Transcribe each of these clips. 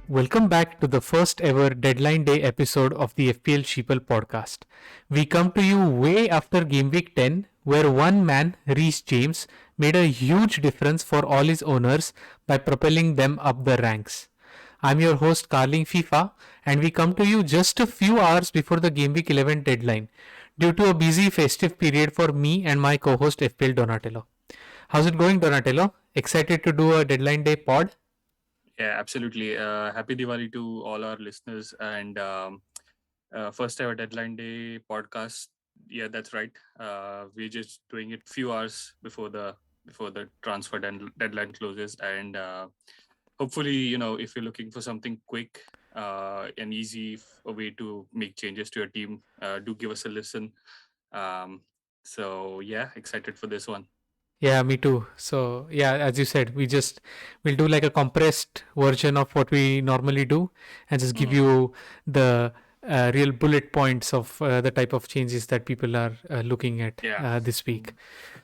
Welcome back to the first ever Deadline Day episode of the FPL Sheeple podcast. We come to you way after Game Week 10, where one man, Reece James, made a huge difference for all his owners by propelling them up the ranks. I'm your host, Carling FIFA, and we come to you just a few hours before the Game Week 11 deadline due to a busy festive period for me and my co host, FPL Donatello. How's it going, Donatello? Excited to do a Deadline Day pod? Yeah, absolutely. Happy Diwali to all our listeners and first ever Deadline Day podcast. Yeah, that's right. We're just doing it few hours before the transfer deadline closes, and hopefully, if you're looking for something quick and easy, a way to make changes to your team, do give us a listen. Um, so yeah, excited for this one. Yeah, me too. So, yeah, as you said, we'll do like a compressed version of what we normally do and just give Mhm. you the real bullet points of the type of changes that people are looking at Yeah. this week.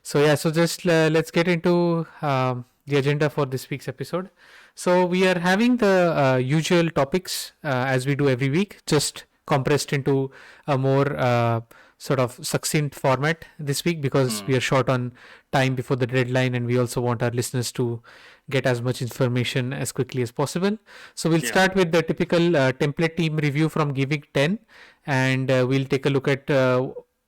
So, yeah, so just let's get into the agenda for this week's episode. So, we are having the usual topics as we do every week, just compressed into a more sort of succinct format this week because we Mm. are short on time before the deadline and we also want our listeners to get as much information as quickly as possible. So we'll Yeah. start with the typical template team review from Giving 10 and we'll take a look at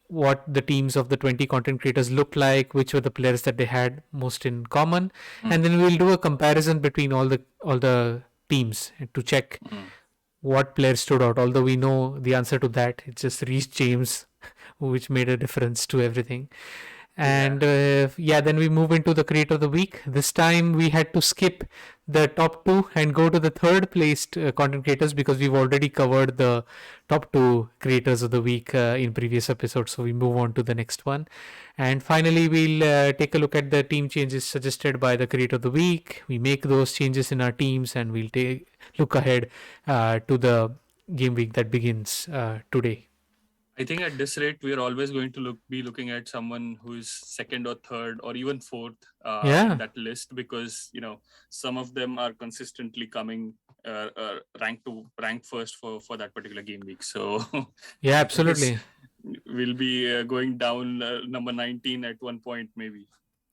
what the teams of the 20 content creators looked like, which were the players that they had most in common, Mm. and then we'll do a comparison between all the teams to check Mm. what player stood out. Although we know the answer to that, it's just Reece James, which made a difference to everything. Yeah. And yeah, then we move into the creator of the week. This time we had to skip the top two and go to the third placed content creators because we've already covered the top two creators of the week in previous episodes. So we move on to the next one. And finally, we'll take a look at the team changes suggested by the creator of the week. We make those changes in our teams and we'll take look ahead to the game week that begins today. I think at this rate, we are always going to be looking at someone who's second or third or even fourth in Yeah, that list, because some of them are consistently coming rank first for that particular game week. So yeah, because absolutely. we'll be going down number 19 at one point maybe.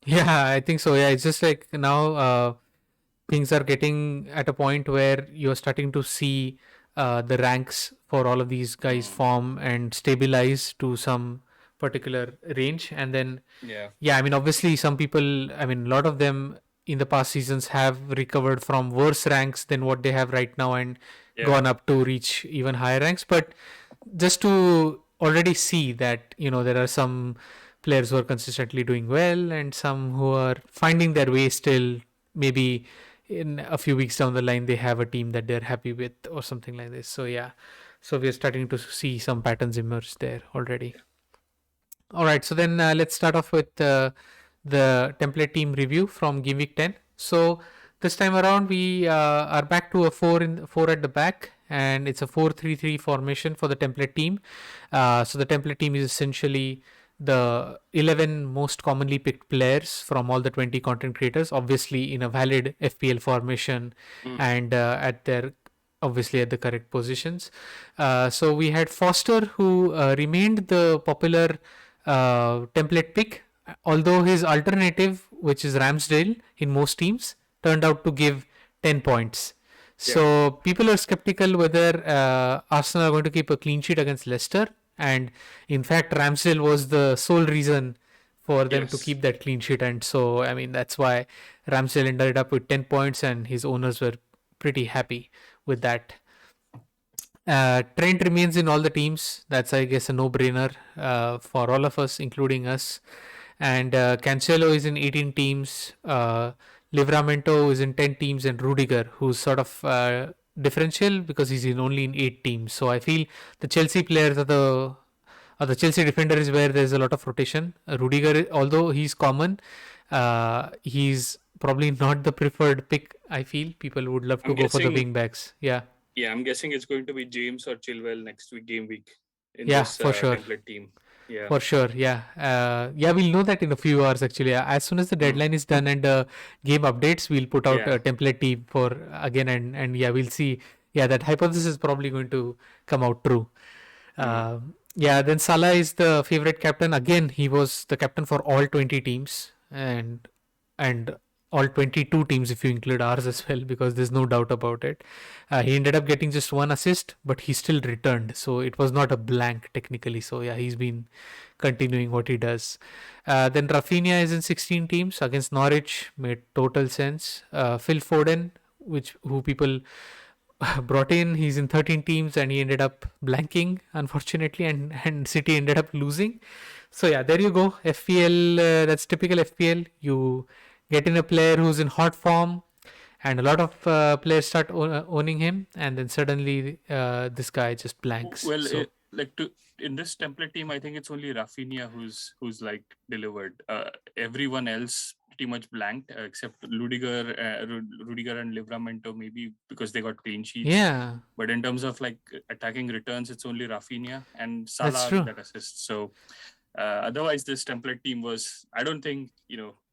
Yeah, I think so. Yeah, it's just like now things are getting at a point where you're starting to see the ranks for all of these guys Mm. form and stabilize to some particular range. And then, Yeah. yeah, I mean, obviously, some people, I mean, a lot of them in the past seasons have recovered from worse ranks than what they have right now and Yeah. gone up to reach even higher ranks. But just to already see that, there are some players who are consistently doing well and some who are finding their way still, maybe in a few weeks down the line they have a team that they're happy with or something like this. So yeah, so we're starting to see some patterns emerge there already. All right, so then let's start off with the template team review from Game Week 10. So this time around we are back to a four at the back, and it's a 4-3-3 formation for the template team. So the template team is essentially the 11 most commonly picked players from all the 20 content creators, obviously in a valid FPL formation Mm. and at their obviously at the correct positions. So we had Foster, who remained the popular template pick, although his alternative, which is Ramsdale in most teams, turned out to give 10 points. Yeah. So people are skeptical whether Arsenal are going to keep a clean sheet against Leicester. And in fact, Ramsdale was the sole reason for them to Yes. keep that clean sheet. And so, I mean, that's why Ramsdale ended up with 10 points and his owners were pretty happy with that. Trent remains in all the teams. That's, I guess, a no-brainer for all of us, including us. And Cancelo is in 18 teams. Livramento is in 10 teams, and Rudiger, who's sort of differential because he's only in 8 teams. So I feel the Chelsea players are the Chelsea defender is where there's a lot of rotation. Rudiger, although he's common, he's probably not the preferred pick. I feel people would love to I'm go for the guessing. wing backs. Yeah. Yeah, I'm guessing it's going to be James or Chilwell next week, game week, in Yeah, this for sure. template team. Yeah. For sure, yeah. Yeah, we'll know that in a few hours actually. As soon as the Mm. deadline is done and the game updates, we'll put out Yeah. a template team for again, and yeah, we'll see. Yeah, that hypothesis is probably going to come out true. Mm. Yeah, then Salah is the favorite captain. Again, he was the captain for all 20 teams and all 22 teams if you include ours as well, because there's no doubt about it. He ended up getting just one assist, but he still returned. So it was not a blank technically. So yeah, he's been continuing what he does. Then Rafinha is in 16 teams against Norwich, made total sense. Phil Foden, which who people brought in. He's in 13 teams and he ended up blanking, unfortunately, and City ended up losing. So, yeah, there you go. FPL, that's typical FPL. You get in a player who's in hot form, and a lot of players start owning him, and then suddenly this guy just blanks. Well, So, like to in this template team, I think it's only Rafinha who's like delivered. Everyone else pretty much blanked except Rudiger and Livramento, maybe because they got clean sheets. yeah, But in terms of like attacking returns, it's only Rafinha and that's Salah with true. that assist. So otherwise, this template team was. I don't think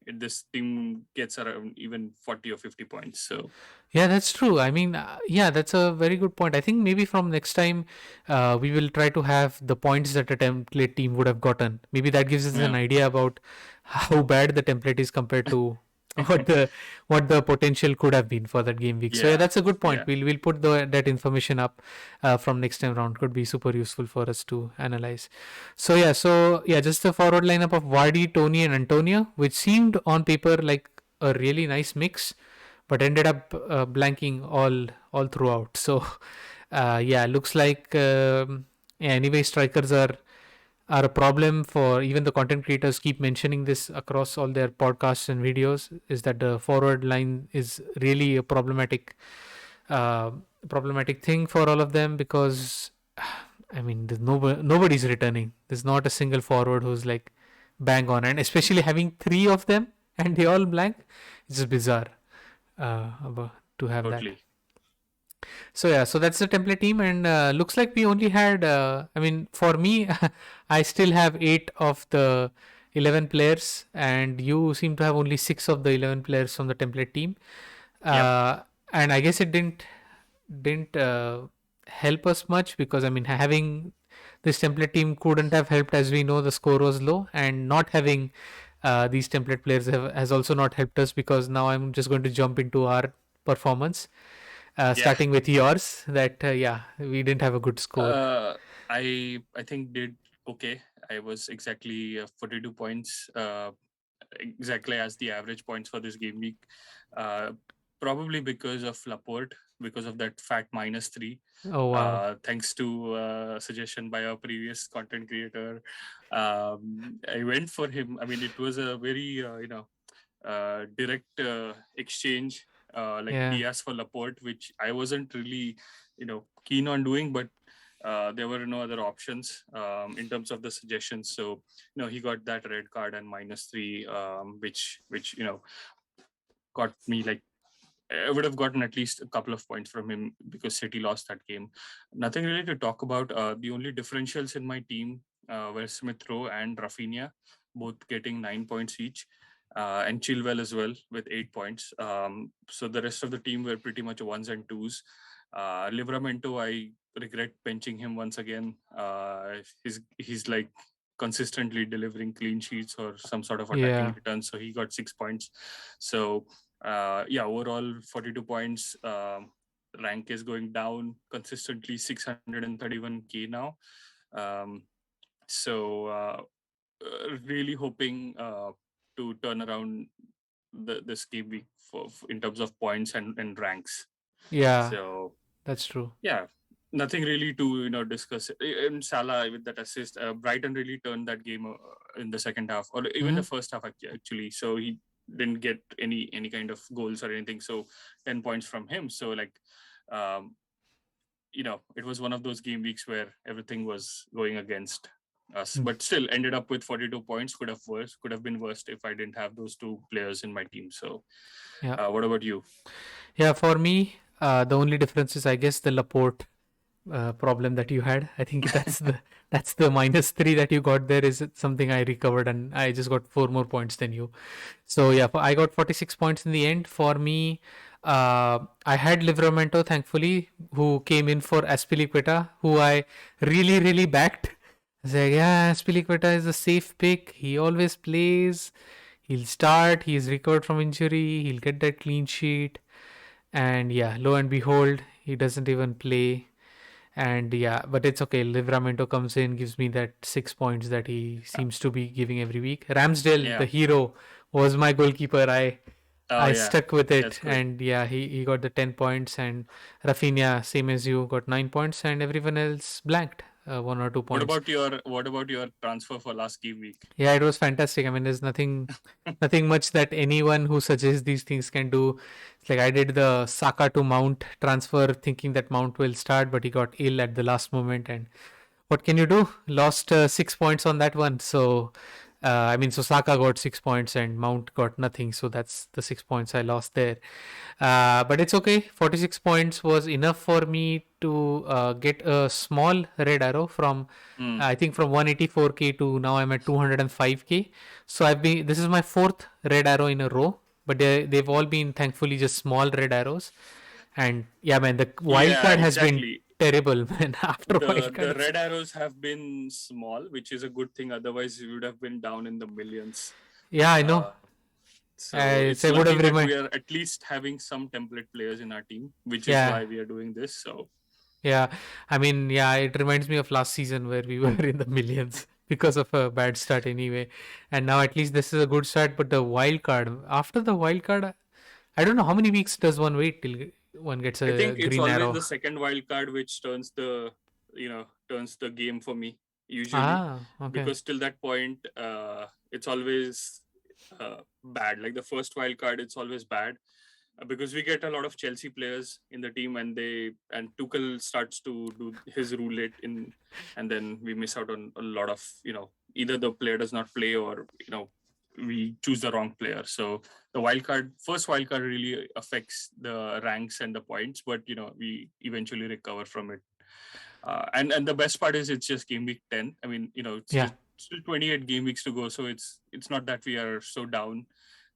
this team gets around even 40 or 50 points. So Yeah, that's true. I mean, yeah, that's a very good point. I think maybe from next time, we will try to have the points that a template team would have gotten. Maybe that gives us an yeah. idea about how bad the template is compared to what the potential could have been for that game week. So yeah, Yeah. that's a good point. Yeah. We'll put that information up from next time round. Could be super useful for us to analyze. So yeah, just the forward lineup of Vardy, Tony, and Antonio, which seemed on paper like a really nice mix, but ended up blanking all throughout. So yeah, looks like yeah, anyway, strikers are a problem for even the content creators. Keep mentioning this across all their podcasts and videos. Is that the forward line is really a uh, problematic thing for all of them, because I mean, nobody's returning. There's not a single forward who's like bang on, and especially having three of them and they all blank, it's just bizarre to have that. Totally. So yeah, so that's the template team, and looks like we only had. I mean, for me, I still have 8 of the 11 players, and you seem to have only 6 of the 11 players from the template team. Yep. And I guess it didn't help us much, because I mean, having this template team couldn't have helped, as we know the score was low, and not having these template players has also not helped us, because now I'm just going to jump into our performance, Yeah. starting with yours. That yeah, we didn't have a good score. Uh, I think did okay. I was exactly 42 points, exactly as the average points for this game week. Uh, Probably because of Laporte, because of that fat -3. Oh wow. Thanks to suggestion by our previous content creator, I went for him. I mean, it was a very direct exchange, like Yeah. Diaz for Laporte, which I wasn't really, keen on doing, but there were no other options in terms of the suggestions. So, he got that red card and -3, which got me like I would have gotten at least a couple of points from him because City lost that game. Nothing really to talk about. The only differentials in my team were Smith Rowe and Rafinha, both getting 9 points each, and Chilwell as well with 8 points. So the rest of the team were pretty much ones and twos. Livramento, I regret benching him once again. He's like consistently delivering clean sheets or some sort of attacking Yeah. returns, so he got 6 points. So yeah, overall 42 points. Rank is going down consistently, 631k now. Um, so really hoping to turn around this game week in terms of points and ranks. Yeah. So That's true. yeah, nothing really to discuss. In Salah with that assist, Brighton really turned that game in the second half, or even Hmm. the first half actually. So he didn't get any kind of goals or anything. So 10 points from him. So like, um, it was one of those game weeks where everything was going against us, but still ended up with 42 points. Could have been worse if I didn't have those two players in my team. So, Yeah. what about you? Yeah. For me, the only difference is, I guess, the Laporte problem that you had. I think that's the -3 that you got there is something I recovered, and I just got 4 more points than you. So yeah, I got 46 points in the end. For me, I had Livramento, thankfully, who came in for Aspilicueta, who I really backed. I was like, yeah, Aspilicueta is a safe pick. He always plays. He'll start. He's recovered from injury. He'll get that clean sheet. And yeah, lo and behold, he doesn't even play. And yeah, but it's okay. Livramento comes in, gives me that 6 points that he Yeah. seems to be giving every week. Ramsdale, Yeah. the hero, was my goalkeeper. Oh I yeah, stuck with that's it, good. and yeah, he got the 10 points, and Rafinha, same as you, got 9 points, and everyone else blanked 1 or 2 points. What about your transfer for last game week? Yeah, it was fantastic. I mean, there's nothing much that anyone who suggests these things can do. It's like I did the Saka to Mount transfer, thinking that Mount will start, but he got ill at the last moment, and what can you do? Lost 6 points on that one. So, I mean, so Saka got 6 points and Mount got nothing. So that's the 6 points I lost there. But it's okay. 46 points was enough for me to get a small red arrow from, Hmm. I think, from 184k to now I'm at 205k. So this is my fourth red arrow in a row. But they've all been thankfully just small red arrows. And yeah, man, the wild Yeah, card has been exactly. terrible, man. After wild card, The red arrows have been small, which is a good thing. Otherwise, we would have been down in the millions. yeah, I know. So it's I would lucky have that we reminded. are at least having some template players in our team, which is Yeah, why we are doing this. So yeah. I mean, yeah, it reminds me of last season where we were in the millions because of a bad start anyway. And now at least this is a good start. But the wild card, after the wild card, I don't know how many weeks does one wait till one gets I a think it's green always arrow. the second wild card which turns the game for me usually, Ah, okay. because till that point, it's always bad. Like the first wild card, it's always bad because we get a lot of Chelsea players in the team, and Tuchel starts to do his roulette in, and then we miss out on a lot of either the player does not play or we choose the wrong player. So the first wild card really affects the ranks and the points, but we eventually recover from it. And the best part is it's just game week 10. I mean, it's Yeah, just still 28 game weeks to go, so it's not that we are so down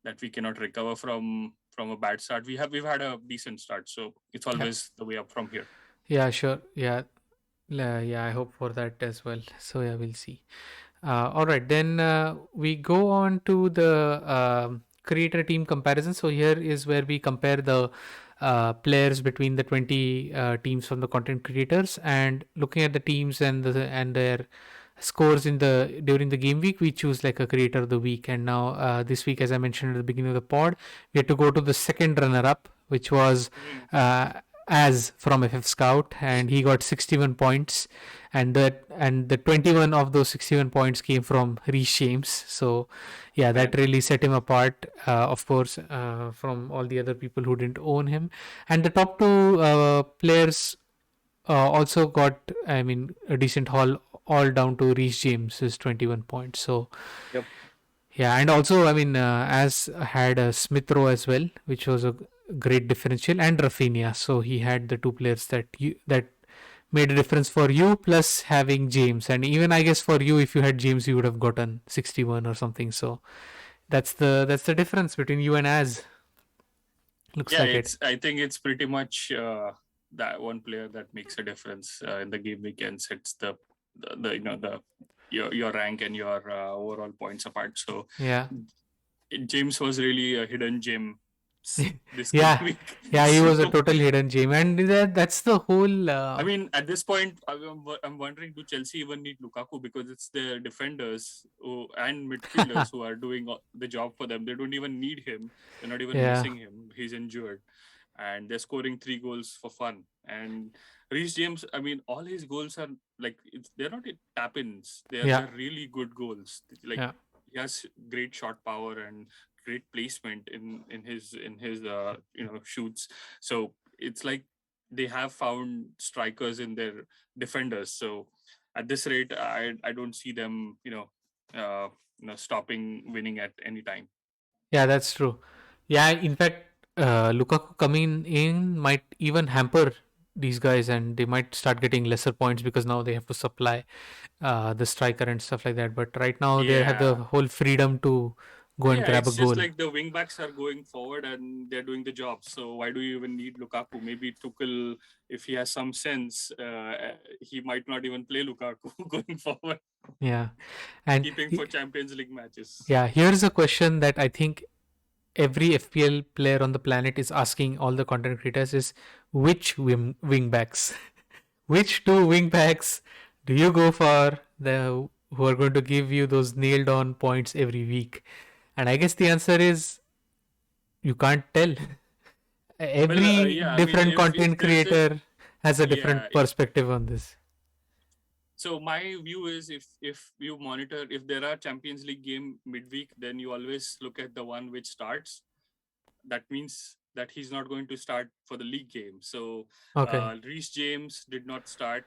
that we cannot recover from a bad start. We've had a decent start, so it's yeah, always the way up from here. yeah, sure. Yeah, yeah, I hope for that as well. So yeah, we'll see. All right, then we go on to the creator team comparison. So here is where we compare the players between the 20 teams from the content creators, and looking at the teams and their scores in the during the game week, we choose like a creator of the week. And now this week, as I mentioned at the beginning of the pod, we had to go to the second runner up, which was Mm. uh, as from FF Scout, and he got 61 points, and the 21 of those 61 points came from Reece James. So yeah, that Man. really set him apart, of course, from all the other people who didn't own him. And the top two players also got, I mean, a decent haul, all down to Reece James's 21 points. So Yep. yeah, and also, I mean, as had Smith Rowe as well, which was a great differential, and Rafinha. So he had the two players that made a difference for you, plus having James. And even I guess for you, if you had James, you would have gotten 61 or something. So that's the difference between you and Az. Looks Yeah, like it. I think it's pretty much that one player that makes a difference in the game week and sets the your rank and your overall points apart. So Yeah. James was really a hidden gem this game Yeah. week. Yeah, he was a So total hidden gem. And that's the whole. I mean, at this point, I'm wondering, do Chelsea even need Lukaku, because it's the defenders and midfielders who are doing the job for them. They don't even need him. They're not even Yeah. missing him. He's injured, and they're scoring 3 goals for fun. And Reece James, I mean, all his goals are like they're not tap-ins. Yeah. They're really good goals. Like Yeah. he has great shot power and great placement in his shoots. So it's like they have found strikers in their defenders. So at this rate, I don't see them stopping winning at any time. Yeah, that's true. Yeah, in fact, Lukaku coming in might even hamper. these guys, and they might start getting lesser points because now they have to supply the striker and stuff like that. But right now they have the Yeah. whole freedom to go and Yeah, grab a it's just goal. like the wing backs are going forward and they're doing the job. So why do you even need Lukaku? Maybe Tuchel, if he has some sense, he might not even play Lukaku going forward, Yeah, and keeping for Champions League matches. yeah, here's a question that I think every FPL player on the planet is asking all the content creators is which wing backs, which two wing backs do you go for the who are going to give you those nailed on points every week? And I guess the answer is you can't tell. Well, Every yeah, I mean, different if content there's a creator has a yeah, different if perspective on this. so, my view is if you monitor if there are Champions League game midweek, then you always look at the one which starts. That means that he's not going to start for the league game. So Okay. Reece James did not start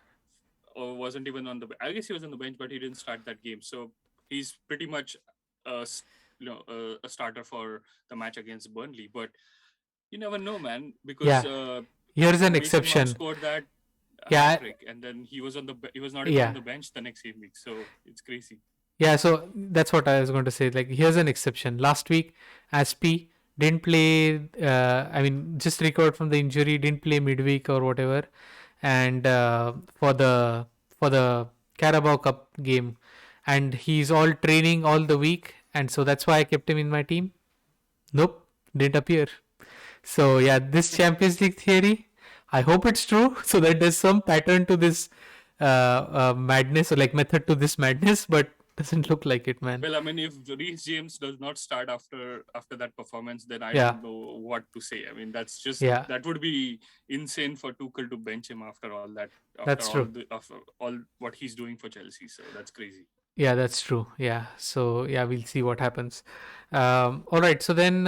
or wasn't even on the. I guess he was on the bench, but he didn't start that game. So he's pretty much a a starter for the match against Burnley. But you never know, man, because Yeah. Here's an Mason Mount exception. scored that hat Yeah. trick, and then he was not even on Yeah. the bench the next game week. So it's crazy. Yeah, so that's what I was going to say. Like, here's an exception. Last week, Aspi didn't play. I mean, just recovered from the injury, didn't play midweek or whatever, and for the Carabao Cup game, and he's all training all the week, and so that's why I kept him in my team. Nope, didn't appear. So yeah, this Champions League theory, I hope it's true. So that there's some pattern to this madness or like method to this madness, but doesn't look like it, man. Well, I mean, if Reece James does not start after that performance, then I Yeah, don't know what to say. I mean, yeah, that would be insane for Tuchel to bench him after all that, that's true. after all what he's doing for Chelsea. So that's crazy. Yeah, that's true. Yeah. So yeah, we'll see what happens. All right. So then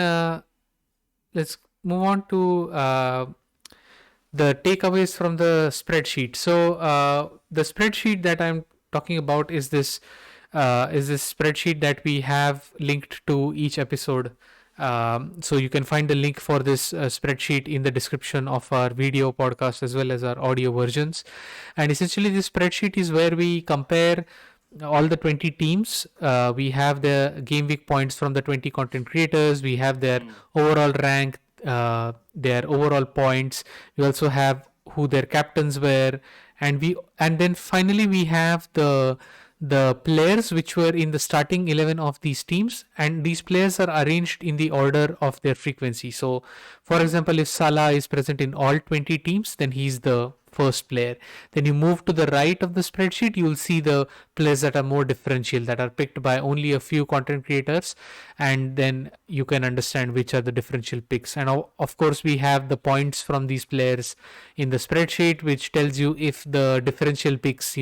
let's move on to the takeaways from the spreadsheet. So the spreadsheet that I'm talking about is this spreadsheet that we have linked to each episode. So you can find the link for this spreadsheet in the description of our video podcast as well as our audio versions. And essentially, this spreadsheet is where we compare all the 20 teams. We have the game week points from the 20 content creators. We have their Mm. overall rank, their overall points. We also have who their captains were, and then finally we have the players which were in the starting 11 of these teams, and these players are arranged in the order of their frequency. So for example, if Salah is present in all 20 teams, then he's the first player. Then you move to the right of the spreadsheet, you'll see the players that are more differential, that are picked by only a few content creators, and then you can understand which are the differential picks. And of course we have the points from these players in the spreadsheet, which tells you if the differential picks,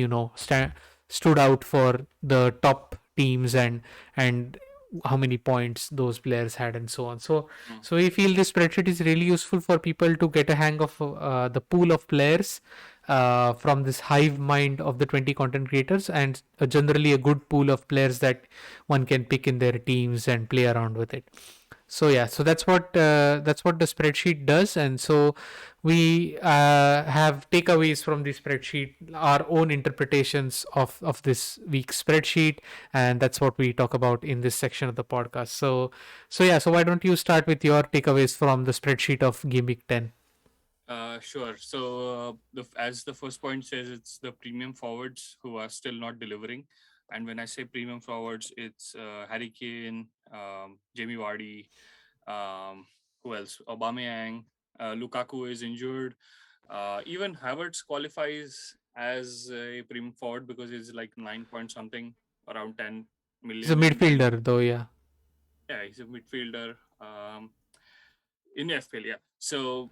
stood out for the top teams, and how many points those players had and so on. So Mm. so we feel this spreadsheet is really useful for people to get a hang of the pool of players from this hive mind of the 20 content creators, and generally a good pool of players that one can pick in their teams and play around with it. So yeah, so that's what the spreadsheet does. And so we have takeaways from the spreadsheet, our own interpretations of this week's spreadsheet, and that's what we talk about in this section of the podcast. So yeah, so why don't you start with your takeaways from the spreadsheet of game week 10? Sure. So, as the first point says, it's the premium forwards who are still not delivering. And when I say premium forwards, it's Harry Kane, Jamie Vardy, who else? Aubameyang, Lukaku is injured. Even Havertz qualifies as a premium forward because he's like 9 point something, around 10 He's a million in midfielder though. Yeah. yeah, he's a midfielder in FPL. Yeah. So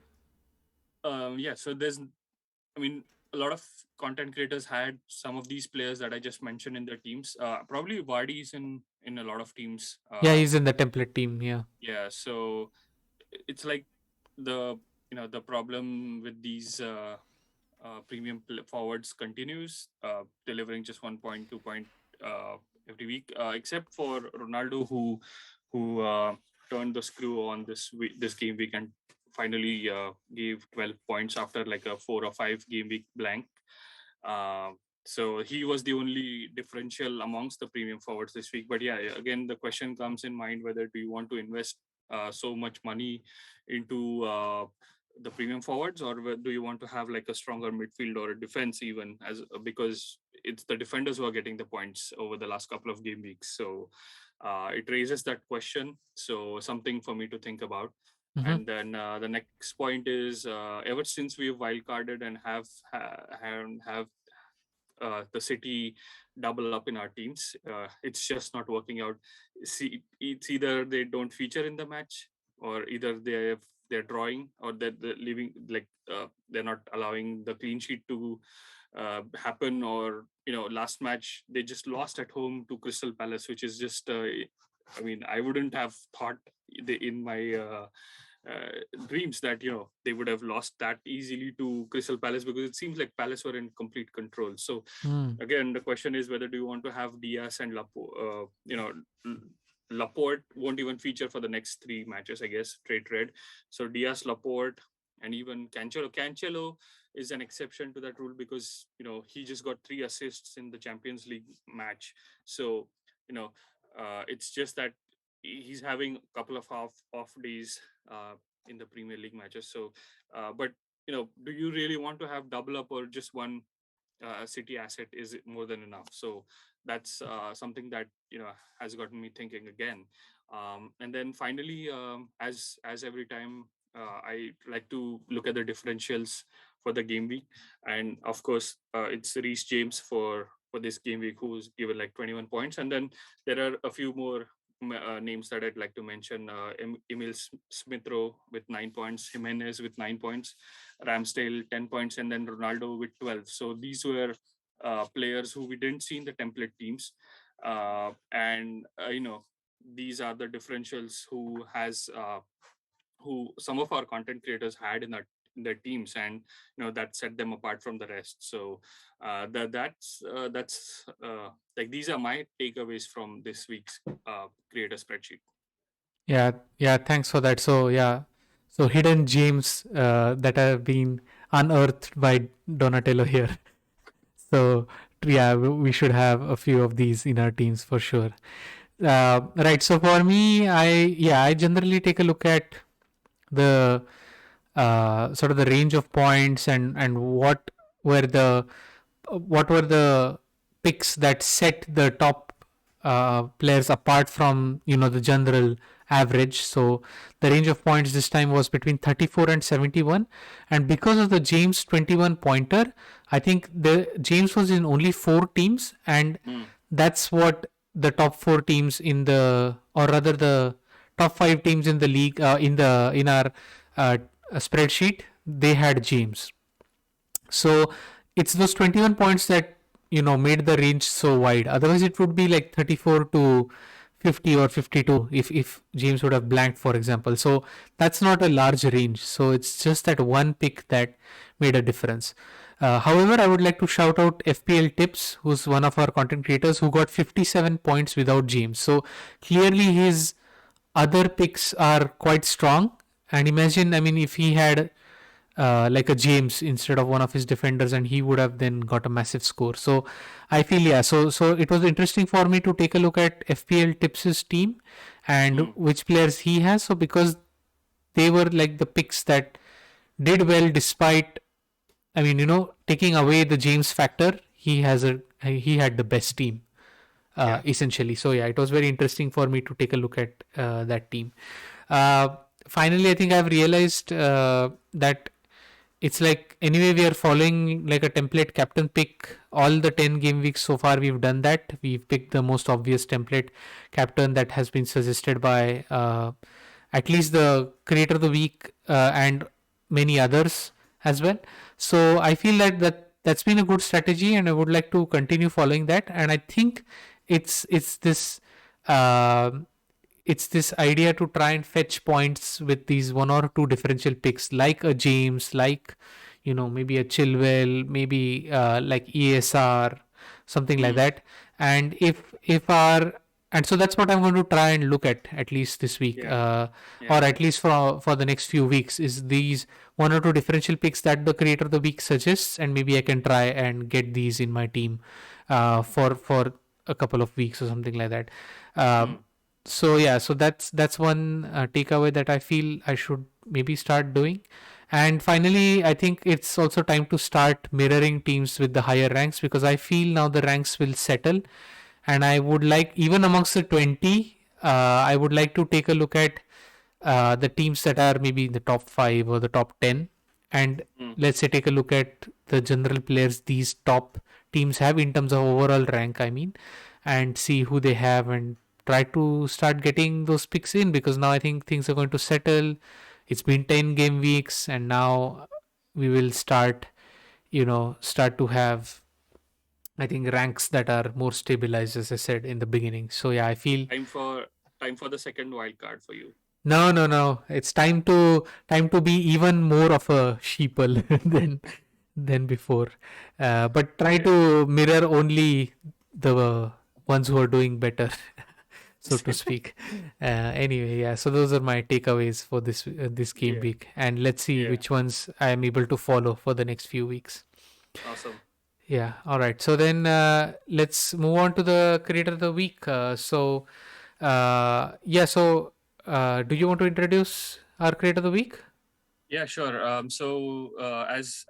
yeah, so I mean, a lot of content creators had some of these players that I just mentioned in their teams. Probably Vardy is in a lot of teams. Yeah, he's in the template team. Yeah. Yeah, so it's like the the problem with these premium forwards continues, delivering just 1 point, 2 point every week, except for Ronaldo, who turned the screw on this game week and finally gave 12 points after like a 4 or 5 game week blank. Uh, so he was the only differential amongst the premium forwards this week. But yeah, again, the question comes in mind, whether do you want to invest so much money into the premium forwards, or do you want to have like a stronger midfield or a defense even, as because it's the defenders who are getting the points over the last couple of game weeks. So it raises that question. So something for me to think about. Mhm. And then the next point is, ever since we've wildcarded and have the City double up in our teams, it's just not working out. See, it's either they don't feature in the match, or either they're drawing, or they're leaving, like they're not allowing the clean sheet to happen. Or last match they just lost at home to Crystal Palace, which is just I mean, I wouldn't have thought in my dreams that they would have lost that easily to Crystal Palace, because it seems like Palace were in complete control. So Mm. again, the question is, whether do you want to have Diaz and Laporte won't even feature for the next 3 matches, I guess, straight red. So Diaz, Laporte, and even Cancelo. Cancelo is an exception to that rule, because he just got 3 assists in the Champions League match. So you know it's just that he's having a couple of off days uh, in the Premier League matches. So but do you really want to have double up, or just one City asset is more than enough? So that's something that has gotten me thinking again. And then finally, as every time, I like to look at the differentials for the game week. And of course, it's Reece James for this game week, who's given like 21 points. And then there are a few more names that I'd like to mention. Emil Smith-Rowe with 9 points, Jimenez with 9 points, Ramsdale 10 points, and then Ronaldo with 12. So these were players who we didn't see in the template teams. And these are the differentials who some of our content creators had in their teams, and that set them apart from the rest. So that's like, these are my takeaways from this week's creator spreadsheet. Yeah, yeah, thanks for that. So, yeah, so hidden gems that have been unearthed by Donatello here. So, yeah, we should have a few of these in our teams for sure. Right. So for me, I generally take a look at the sort of the range of points, and what were the picks that set the top players apart from the general average. So the range of points this time was between 34 and 71, and because of the James 21 pointer, I think the James was in only 4 teams, and Mm. that's what the top 4 teams in the, or rather the top 5 teams in the league, in our uh, spreadsheet, they had James. So it's those 21 points that made the range so wide. Otherwise, it would be like 34 to 50 or 52 if James would have blanked, for example. So that's not a large range. So it's just that one pick that made a difference. However, I would like to shout out FPL Tips, who's one of our content creators, who got 57 points without James. So clearly his other picks are quite strong. And imagine, I mean, if he had like a James instead of one of his defenders, and he would have then got a massive score. So I feel, yeah. So it was interesting for me to take a look at FPL Tips's team and Mm. which players he has. So because they were like the picks that did well despite, I mean, taking away the James factor, he had the best team Yeah. essentially. So yeah, it was very interesting for me to take a look at that team. Uh, Finally, I think I've realized that it's like, anyway, we are following like a template captain pick. All the 10 game weeks so far, we've done that. We've picked the most obvious template captain that has been suggested by at least the creator of the week and many others as well. So I feel that's been a good strategy, and I would like to continue following that. And I think it's this uh, it's this idea to try and fetch points with these 1 or 2 differential picks, like a James, like maybe a Chilwell, maybe like ESR, something like Mm. that. And if our and so that's what I'm going to try and look at least this week, Yeah. or Yeah. at least for the next few weeks, is these one or two differential picks that the creator of the week suggests, and maybe I can try and get these in my team for a couple of weeks or something like that. Um, Mm. so yeah, so that's one takeaway that I feel I should maybe start doing. And finally, I think it's also time to start mirroring teams with the higher ranks, because I feel now the ranks will settle, and I would like, even amongst the 20, I would like to take a look at the teams that are maybe in the top 5 or the top 10, and Mm. let's say take a look at the general players these top teams have in terms of overall rank, I mean, and see who they have, and try to start getting those picks in, because now I think things are going to settle. It's been 10 game weeks, and now we will start to have, I think, ranks that are more stabilized, as I said in the beginning. So yeah, I feel Time for the second wild card for you. no, no, no. It's time to be even more of a sheeple than before. But try Okay. to mirror only the ones who are doing better, so to speak. Anyway, yeah. So those are my takeaways for this game Yeah. week, and let's see Yeah. which ones I am able to follow for the next few weeks. Awesome. Yeah. All right. So then let's move on to the creator of the week. Yeah. So do you want to introduce our creator of the week? Yeah, sure. So as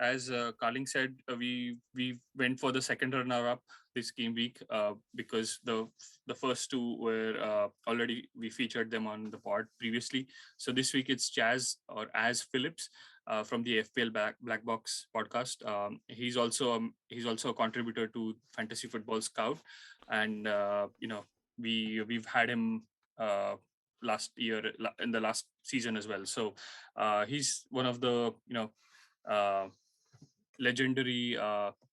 Carling said, we went for the second runner up this game week because the first two were already we featured them on the pod previously. So this week it's Chaz or Az Phillips from the FPL Black Box podcast. He's also a contributor to Fantasy Football Scout, and we've had him. Last year in the last season as well, so he's uh, legendary,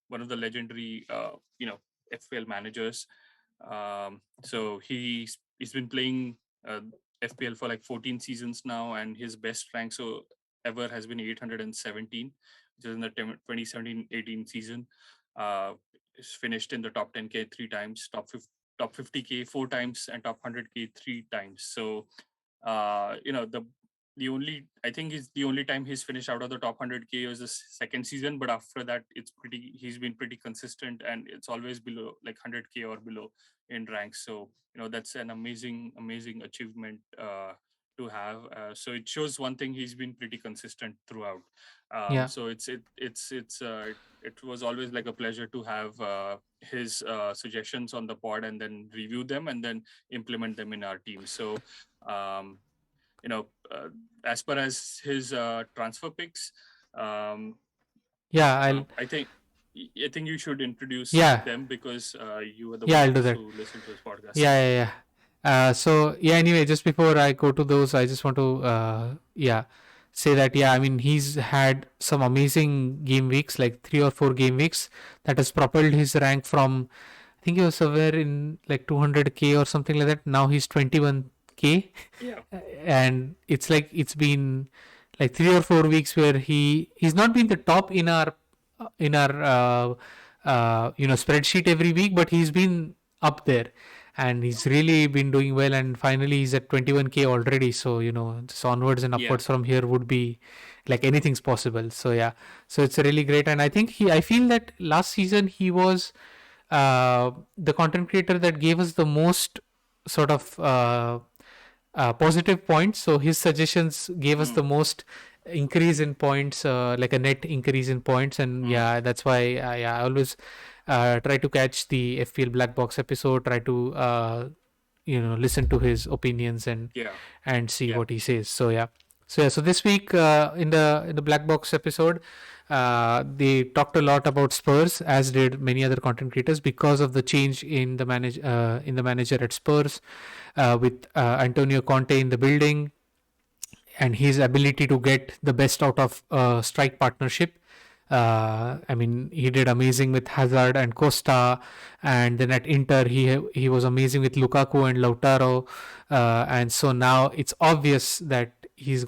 one of the legendary, FPL managers. So he's been playing FPL for like 14 seasons now, and his best rank so ever has been 817, which is in the 2017-18 season. He's finished in the top 10K three times, top 50K four times, and top 100K three times. So the only I think is the only time he's finished out of the top 100K was the second season, but after that he's been pretty consistent, and it's always below like 100K or below in ranks. So that's an amazing achievement to have. So it shows one thing: he's been pretty consistent throughout. Yeah. So it was always like a pleasure to have his suggestions on the pod and then review them and then implement them in our team. So um, as per as his transfer picks, um, Yeah. I'll. I think you should introduce Yeah. them because you are the Yeah. I'll do ones that. who listen to his podcast. Yeah. Yeah. Yeah. So yeah. Anyway, just before I go to those, I just want to say that, yeah, I mean, he's had some amazing game weeks, like 3 or 4 game weeks, that has propelled his rank from, I think he was somewhere in like 200K or something like that. Now he's 21K, Yeah, and it's like it's been like 3 or 4 weeks where he's not been the top in our spreadsheet every week, but he's been up there, and he's really been doing well, and finally he's at 21K already. So just onwards and yeah, upwards from here would be like anything's possible. So yeah, so it's really great, and I feel that last season he was the content creator that gave us the most sort of positive points. So his suggestions gave us mm, the most increase in points, like a net increase in points, and mm, yeah, that's why I always try to catch the FPL Black Box episode, try to listen to his opinions yeah, and see yeah, what he says. So yeah. So this week in the Black Box episode, they talked a lot about Spurs, as did many other content creators, because of the change in the manager at Spurs, with Antonio Conte in the building, and his ability to get the best out of strike partnership. I mean, he did amazing with Hazard and Costa, and then at Inter he was amazing with Lukaku and Lautaro, and so now it's obvious that he's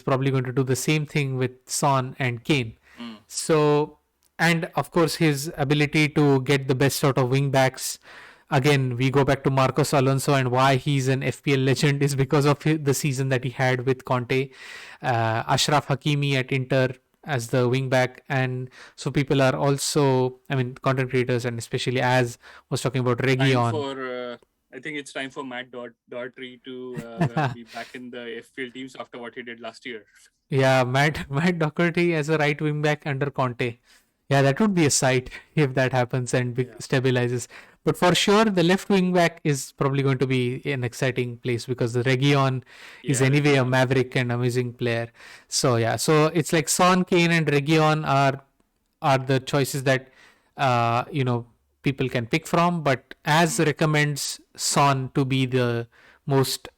probably going to do the same thing with Son and Kane. mm, So, and of course his ability to get the best out of wing backs, again, we go back to Marcos Alonso, and why he's an FPL legend is because of the season that he had with Conte. Ashraf Hakimi at Inter as the wing back. And so people are also, I mean, content creators, and especially as was talking about Time Reguilon. for I think it's time for Matt Doherty to be back in the FPL teams after what he did last year. Yeah, Matt Doherty as a right wing back under Conte. Yeah, that would be a sight if that happens and Yeah. stabilizes. But for sure, the left wing back is probably going to be an exciting place because the Reguilon is Yeah, anyway a Reguilon. maverick and amazing player. So yeah, so it's like Son, Kane, and Reguilon are the choices that people can pick from. But as recommends Son to be the most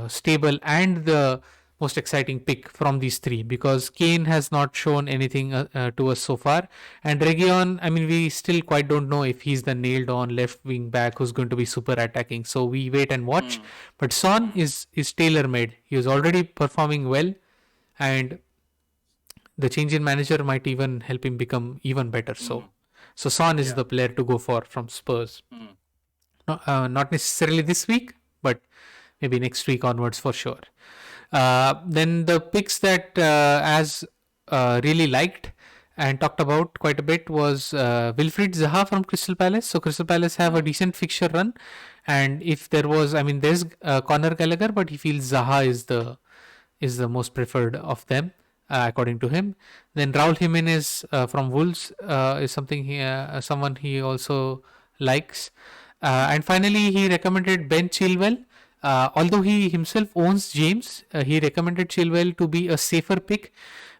stable and the most exciting pick from these three, because Kane has not shown anything to us so far, and Reguilon, I mean, we still quite don't know if he's the nailed on left wing back who's going to be super attacking. So we wait and watch. But Son is tailor made. He was already performing well, and the change in manager might even help him become even better. So Son is Yeah. the player to go for from Spurs. Not necessarily this week, but maybe next week onwards for sure. Then the picks that as really liked and talked about quite a bit was Wilfried Zaha from Crystal Palace. So Crystal Palace have a decent fixture run, and if there was, I mean, there's Conor Gallagher, but he feels Zaha is the most preferred of them. According to him, then Raul Jimenez from Wolves is someone he also likes, and finally he recommended Ben Chilwell. Although he himself owns James, he recommended Chilwell to be a safer pick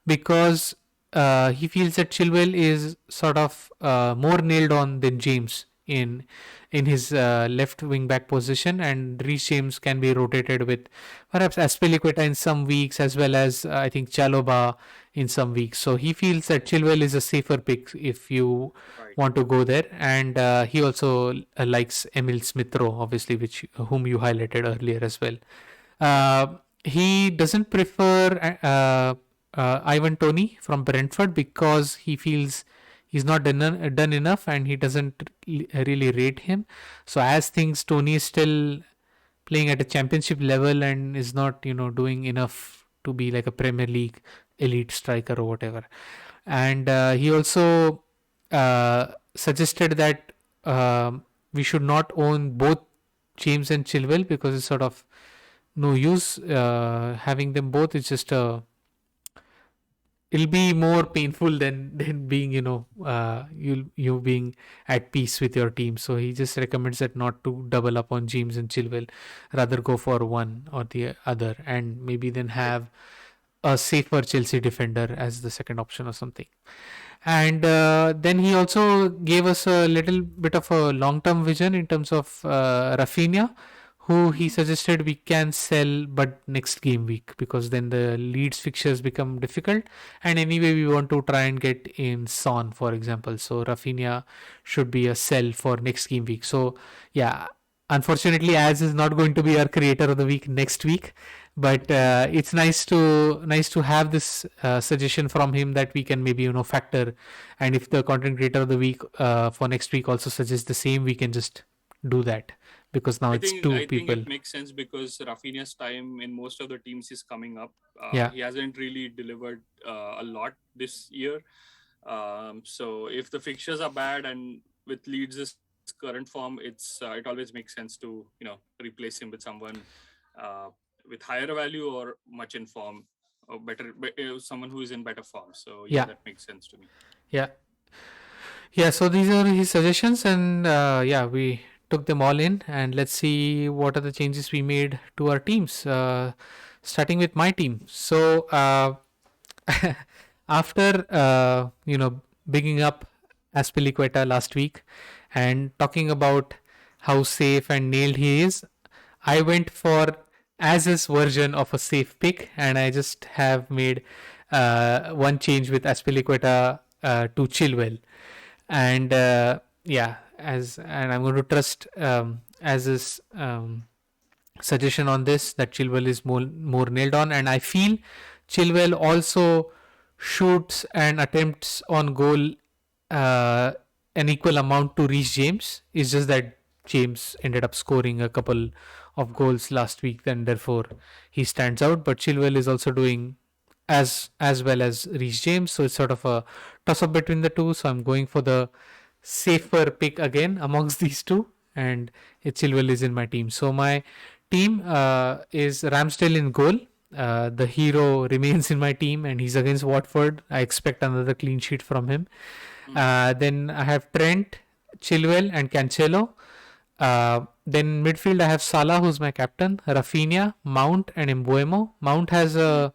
because he feels that Chilwell is sort of more nailed on than James in his left wing back position, and Reece James can be rotated with perhaps Aspilicueta in some weeks, as well as I think Chaloba in some weeks. So he feels that Chilwell is a safer pick if you want to go there, and he also likes Emil Smith Rowe, obviously, whom you highlighted earlier as well. He doesn't prefer Ivan Toney from Brentford because he feels he's not done enough, and he doesn't really rate him. So as things, Toney is still playing at a championship level and is not doing enough to be like a Premier League elite striker or whatever. And he also suggested that we should not own both James and Chilwell because it's sort of no use having them both. It's just it'll be more painful than being you being at peace with your team. So he just recommends that not to double up on James and Chilwell, rather go for one or the other, and maybe then have a safer Chelsea defender as the second option or something. And then he also gave us a little bit of a long-term vision in terms of Rafinha, who he suggested we can sell but next game week, because then the Leeds fixtures become difficult, and anyway we want to try and get in Son, for example. So Rafinha should be a sell for next game week. So yeah, unfortunately Az is not going to be our creator of the week next week, but it's nice to have this suggestion from him that we can maybe factor, and if the content creator of the week for next week also suggests the same, we can just do that, because now it's two people. I think it makes sense because Rafinha's time in most of the teams is coming up. Yeah. He hasn't really delivered a lot this year. So if the fixtures are bad and with Leeds' current form, it always makes sense to replace him with someone with higher value or much in form, or better, someone who is in better form. So Yeah. that makes sense to me. Yeah, so these are his suggestions, and we took them all in, and let's see what are the changes we made to our teams. Starting with my team. So after bigging up Aspilicueta last week and talking about how safe and nailed he is, I went for Az's version of a safe pick, and I just have made one change with Aspilicueta to Chilwell. And and I'm going to trust Az's suggestion on this, that Chilwell is more nailed on, and I feel Chilwell also shoots and attempts on goal an equal amount to Reece James. It's just that James ended up scoring a couple of goals last week, and therefore he stands out. But Chilwell is also doing as well as Reece James, so it's sort of a toss up between the two. So I'm going for the safer pick again amongst these two, and Chilwell is in my team. So my team is Ramsdale in goal. The hero remains in my team, and he's against Watford. I expect another clean sheet from him. Then I have Trent, Chilwell, and Cancelo. Then midfield I have Salah, who's my captain, Rafinha, Mount, and Embuemo. Mount has a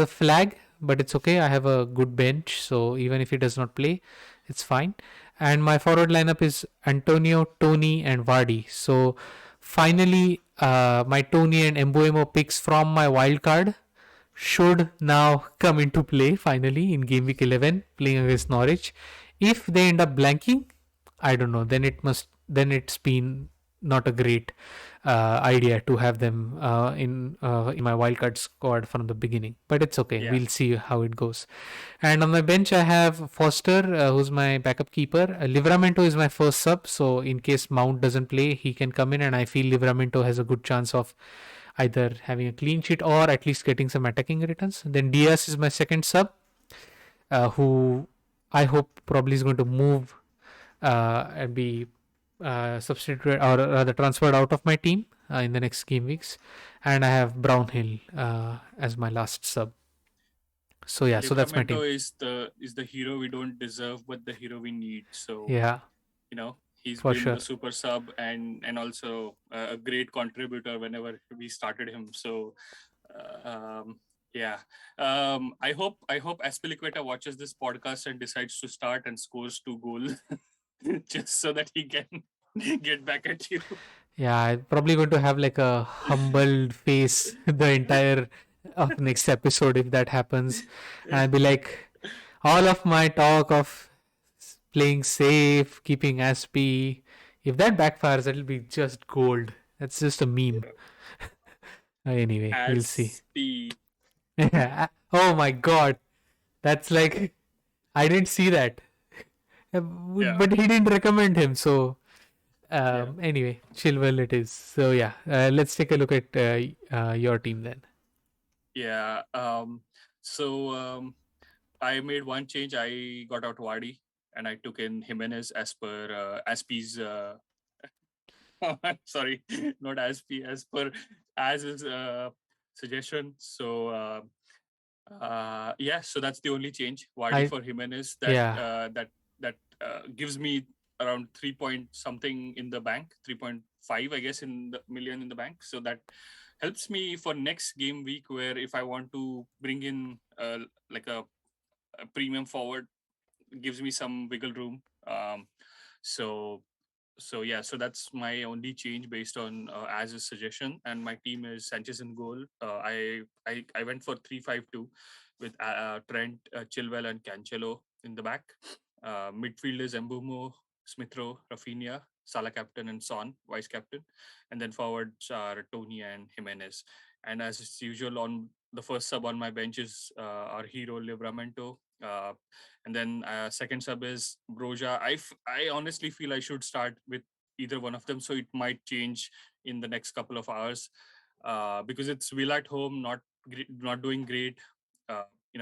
flag, but it's okay. I have a good bench, so even if he does not play, it's fine. And my forward lineup is Antonio, Tony, and Vardy. So finally, my Tony and Embuemo picks from my wild card should now come into play finally in game week 11 playing against Norwich. If they end up blanking, I don't know. Then it's been not a great idea to have them in my wildcard squad from the beginning. But it's okay. Yeah. We'll see how it goes. And on my bench, I have Foster, who's my backup keeper. Livramento is my first sub, so in case Mount doesn't play, he can come in, and I feel Livramento has a good chance of either having a clean sheet or at least getting some attacking returns. Then Diaz is my second sub, who I hope probably is going to move and be substituted or rather transferred out of my team in the next game weeks. And I have Brownhill as my last sub. So yeah, so that's my team. Livramento is the hero we don't deserve, but the hero we need. So Yeah, he's for been sure. the super sub and also a great contributor whenever we started him. So yeah, I hope Aspilicueta watches this podcast and decides to start and scores 2 goals just so that he can get back at you. Yeah, I'm probably going to have like a humbled face the entire of next episode if that happens. And I'll be like, all of my talk of playing safe, keeping Aspi, if that backfires, it'll be just gold. That's just a meme. Anyway, we'll see. Aspi. Oh my god. That's like, I didn't see that. But he didn't recommend him, so anyway, Chilwell it is. So yeah, let's take a look at your team then. Yeah. So I made one change. I got out Wadi and I took in Jimenez as per Aspi's. Sorry, not Aspi. As per his suggestion. So yeah. So that's the only change. Wadi for Jimenez. That gives me around 3 point something in the bank, 3.5 I guess in the million in the bank. So that helps me for next game week where if I want to bring in like a premium forward, gives me some wiggle room. So yeah, so that's my only change based on as a suggestion. And my team is Sanchez in goal. I went for 3-5-2 with Trent, Chilwell, and Cancelo in the back. Midfield is Embumo, Smith Rowe, Rafinha, Salah captain, and Son vice captain, and then forwards are Tony and Jimenez. And as is usual, on the first sub on my bench is our hero Livramento, and then second sub is Broja. I honestly feel I should start with either one of them, so it might change in the next couple of hours because it's Villa at home, not doing great.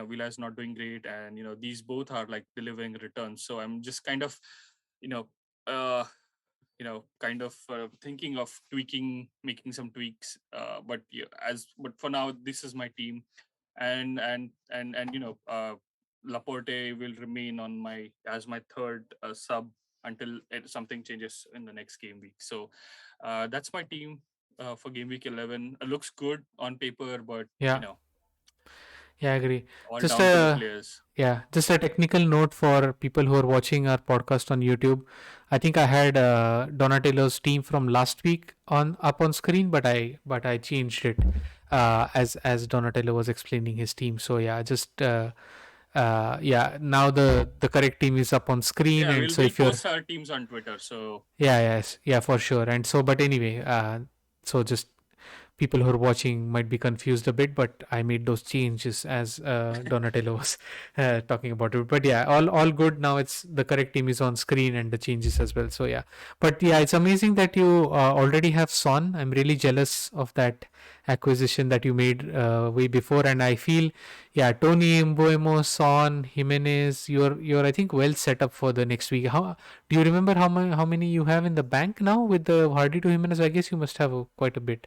Villa is not doing great, and these both are like delivering returns. So I'm just kind of, thinking of making some tweaks. But for now, this is my team, and Laporte will remain on as my third sub until something changes in the next game week. So that's my team for game week 11. It looks good on paper, but Yeah, I agree. all Just down to the a players. just a technical note for people who are watching our podcast on YouTube. I think I had Donatello's team from last week up on screen, but I changed it as Donatello was explaining his team. So yeah, just now the correct team is up on screen, Yeah, and we'll, so we'll if you're post our teams on Twitter. So yes, for sure. And so, but anyway, so just people who are watching might be confused a bit, but I made those changes as Donatello was talking about it. But yeah, all good now. It's the correct team is on screen and the changes as well. So yeah, but yeah, it's amazing that you already have Son. I'm really jealous of that acquisition that you made way before, and I feel yeah, Tony, Mbuemo, Son, Jimenez, you're I think well set up for the next week. How do you remember how many you have in the bank now with the Hardy to Jimenez? I guess you must have quite a bit.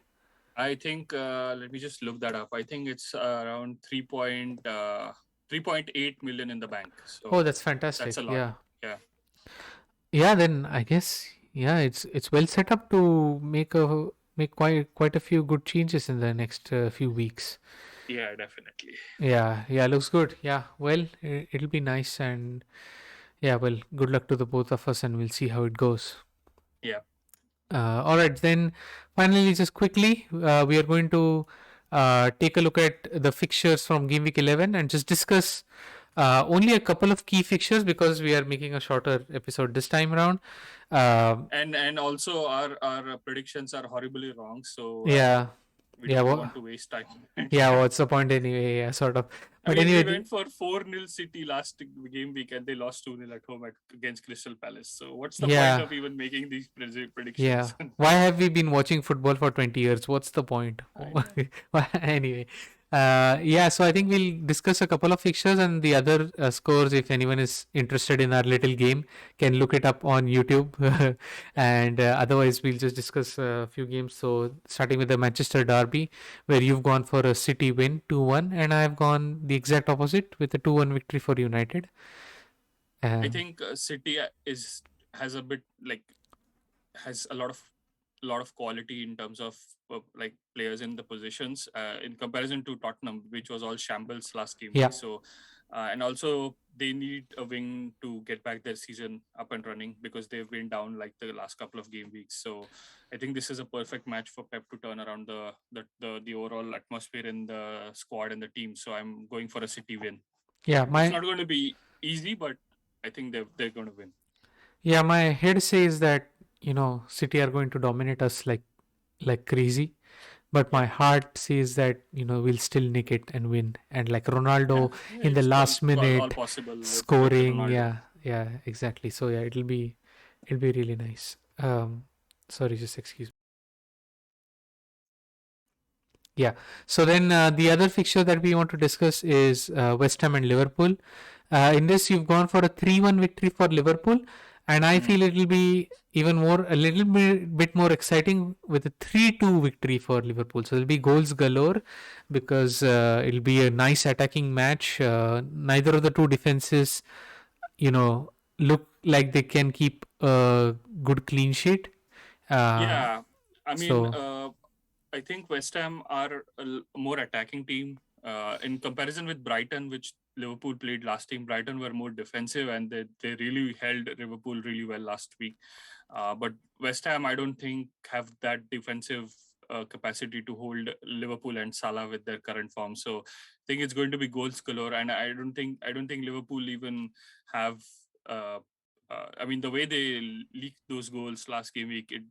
I think let me just look that up. I think it's around 3.8 million in the bank. Oh, So that's that's a fantastic. lot. Yeah. Yeah. Yeah, then I guess yeah, it's well set up to make quite a few good changes in the next few weeks. Yeah, definitely. Yeah, yeah, looks good. Yeah, well, it'll be nice and yeah, well, good luck to the both of us and we'll see how it goes. Yeah. All right, then finally, just quickly, we are going to take a look at the fixtures from game week 11 and just discuss only a couple of key fixtures because we are making a shorter episode this time around. And also our predictions are horribly wrong. So Yeah, we yeah, don't want to waste time. yeah, what's the point anyway? Yeah, sort of. I But mean, we anyway, went for 4-0 City last game week and they lost 2-0 at home against Crystal Palace. So what's the point yeah, of even making these yeah. predictions? Why have we been watching football for 20 years? What's the point? I know. Anyway, yeah, so I think we'll discuss a couple of fixtures and the other scores. If anyone is interested in our little game, can look it up on YouTube. And otherwise, we'll just discuss a few games. So, starting with the Manchester Derby, where you've gone for a City win 2-1, and I've gone the exact opposite with a 2-1 victory for United. I Um, think City has a bit like has a lot of quality in terms of like players in the positions in comparison to Tottenham, which was all shambles last game yeah. week. So and also they need a wing to get back their season up and running because they've been down like the last couple of game weeks. So I think this is a perfect match for Pep to turn around the overall atmosphere in the squad and the team. So I'm going for a City win. Yeah, It's my not going to be easy, but I think they're going to win. Yeah, my head says that, City are going to dominate us like crazy. But my Yeah. heart says that, we'll still nick it and win. And like Ronaldo Yeah, in the it's last all minute possible with scoring. Ronaldo. Yeah, yeah, exactly. So yeah, it'll be really nice. Sorry, just excuse me. Yeah. So then the other fixture that we want to discuss is West Ham and Liverpool. In this, you've gone for a 3-1 victory for Liverpool, and I Mm. feel it will be a little bit more exciting with a 3-2 victory for Liverpool. So there'll be goals galore because it'll be a nice attacking match. Neither of the two defenses, look like they can keep a good clean sheet. Uh, Yeah, I mean, so I think West Ham are a more attacking team in comparison with Brighton, which Liverpool played last time. Brighton were more defensive and they really held Liverpool really well last week. But West Ham, I don't think have that defensive capacity to hold Liverpool and Salah with their current form. So I think it's going to be goals galore, and I don't think Liverpool even have. I mean, the way they leaked those goals last game week, it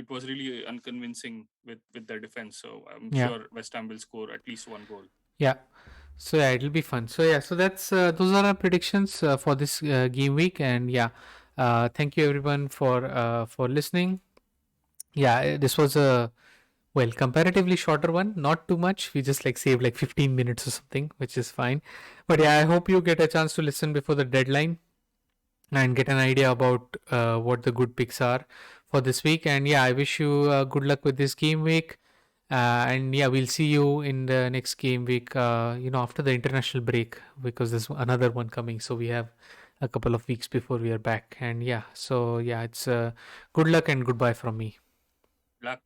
was really unconvincing with their defense. So I'm yeah. sure West Ham will score at least one goal. Yeah. So yeah, it'll be fun. So yeah, so that's those are our predictions for this game week, and yeah, thank you everyone for listening. Yeah, this was a comparatively shorter one, not too much. We just like saved like 15 minutes or something, which is fine. But yeah, I hope you get a chance to listen before the deadline and get an idea about what the good picks are for this week. And yeah, I wish you good luck with this game week. And yeah, we'll see you in the next game week, after the international break because there's another one coming. So we have a couple of weeks before we are back. And yeah, so yeah, it's good luck and goodbye from me. Luck.